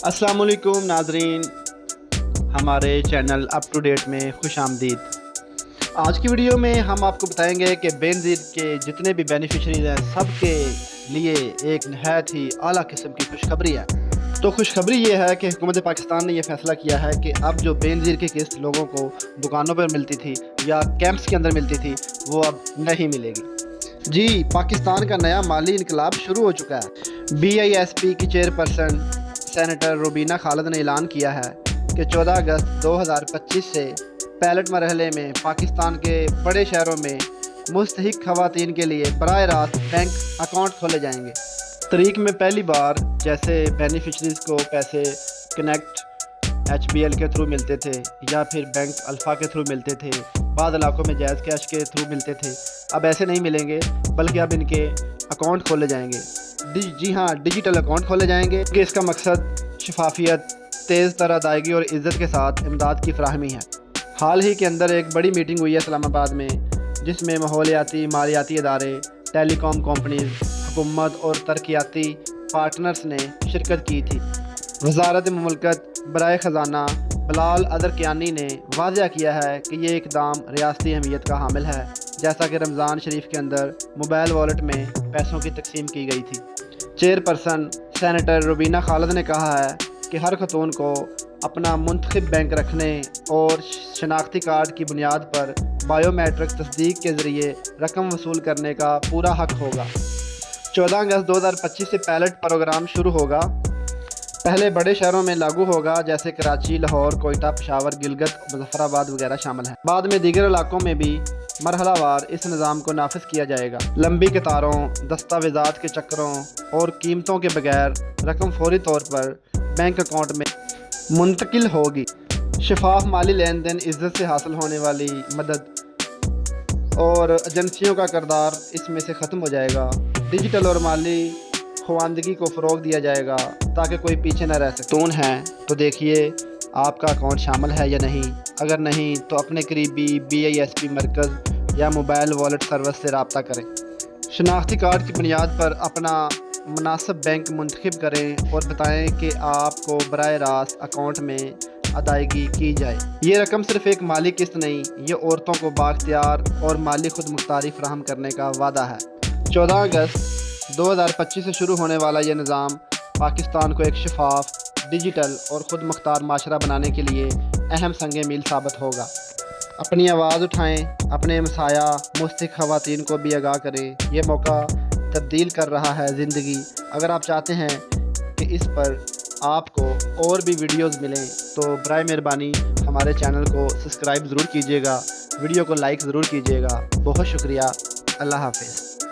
अस्सलाम वालेकुम नाजरीन, हमारे चैनल अप टू डेट में खुश आमदीद। आज की वीडियो में हम आपको बताएंगे कि बेनज़ीर के जितने भी बेनिफिशरीज हैं सब के लिए एक नहायत ही आला किस्म की खुशखबरी है। तो खुशखबरी ये है कि हुकूमत पाकिस्तान ने यह फ़ैसला किया है कि अब जो बेनज़ीर की किस्त लोगों को दुकानों पर मिलती थी या कैंप्स के अंदर मिलती थी वो अब नहीं मिलेगी। जी, पाकिस्तान का नया माली इनकलाब शुरू हो चुका है। BISP की चेयरपर्सन सेनेटर रुबीना खालिद ने ऐलान किया है कि 14 अगस्त 2025 से पैलेट मरहले में पाकिस्तान के बड़े शहरों में मुस्तहिक ख़वातीन के लिए बराह रास्त बैंक अकाउंट खोले जाएंगे। तारीख में पहली बार जैसे बेनिफिशरीज़ को पैसे कनेक्ट HBL के थ्रू मिलते थे या फिर बैंक अल्फ़ा के थ्रू मिलते थे, बाद इलाकों में जैज़ कैश के थ्रू मिलते थे, अब ऐसे नहीं मिलेंगे बल्कि अब इनके अकाउंट खोले जाएंगे। जी हाँ, डिजिटल अकाउंट खोले जाएंगे कि इसका मकसद शफाफियत, तेज़ तर अदायगी और इज़्ज़त के साथ इमदाद की फ़राहमी है। हाल ही के अंदर एक बड़ी मीटिंग हुई है इस्लामाबाद में, जिसमें माहौलियाती मालियाती इदारे, टेलीकॉम कंपनीज़, हुकूमत और तरक्याती पार्टनर्स ने शिरकत की थी। वज़ारत मुमलकत बराए ख़जाना बिलाल अदरकियानी ने वाज़ह किया है कि ये इक़दाम रियासती अहमियत का हामिल है, जैसा कि रमज़ान शरीफ के अंदर मोबाइल वॉलेट में पैसों की तकसीम की गई थी। चेयरपर्सन सेनेटर रुबीना खालिद ने कहा है कि हर खतून को अपना मुंतखब बैंक रखने और शनाख्ती कार्ड की बुनियाद पर बायोमेट्रिक तस्दीक के ज़रिए रकम वसूल करने का पूरा हक़ होगा। 14 अगस्त 2025 से पैलेट प्रोग्राम शुरू होगा। पहले बड़े शहरों में लागू होगा जैसे कराची, लाहौर, कोयटा, पेशावर, गिलगित, मुजफ्फराबाद वगैरह शामिल हैं। बाद में दीगर इलाकों में भी मरहलावार इस निज़ाम को नाफिज किया जाएगा। लंबी कतारों, दस्तावेज़ात के चक्करों और कीमतों के बगैर रकम फौरी तौर पर बैंक अकाउंट में मुंतकिल होगी। शफाफ माली लेन देन, इज़्ज़त से हासिल होने वाली मदद और एजेंसियों का किरदार इसमें से ख़त्म हो जाएगा। डिजिटल और माली ख़वानदगी को फ़रोग़ दिया जाएगा ताकि कोई पीछे न रह सके। टून है तो देखिए आपका अकाउंट शामिल है या नहीं। अगर नहीं तो अपने करीबी BISP मरकज़ या मोबाइल वॉलेट सर्विस से रब्ता करें। शनाख्ती कार्ड की बुनियाद पर अपना मुनासिब बैंक मुंतखब करें और बताएं कि आपको बराह रास्त अकाउंट में अदायगी की जाए। ये रकम सिर्फ़ एक माली किस्त नहीं, ये औरतों को बाख्तियार और माली खुद मुख्तारी फराहम करने का वादा है। 14 अगस्त 2025 से शुरू होने वाला ये निज़ाम पाकिस्तान को एक शफाफ, डिजिटल और ख़ुद मुख्तार माशरा बनाने के लिए अहम संग मील साबित होगा। अपनी आवाज़ उठाएं, अपने मसाया मुस्तहिक ख़वातीन को भी आगाह करें। यह मौका तब्दील कर रहा है ज़िंदगी। अगर आप चाहते हैं कि इस पर आपको और भी वीडियोज़ मिलें तो बराए मेहरबानी हमारे चैनल को सब्सक्राइब ज़रूर कीजिएगा, वीडियो को लाइक ज़रूर कीजिएगा। बहुत शुक्रिया। अल्लाह हाफ़िज़।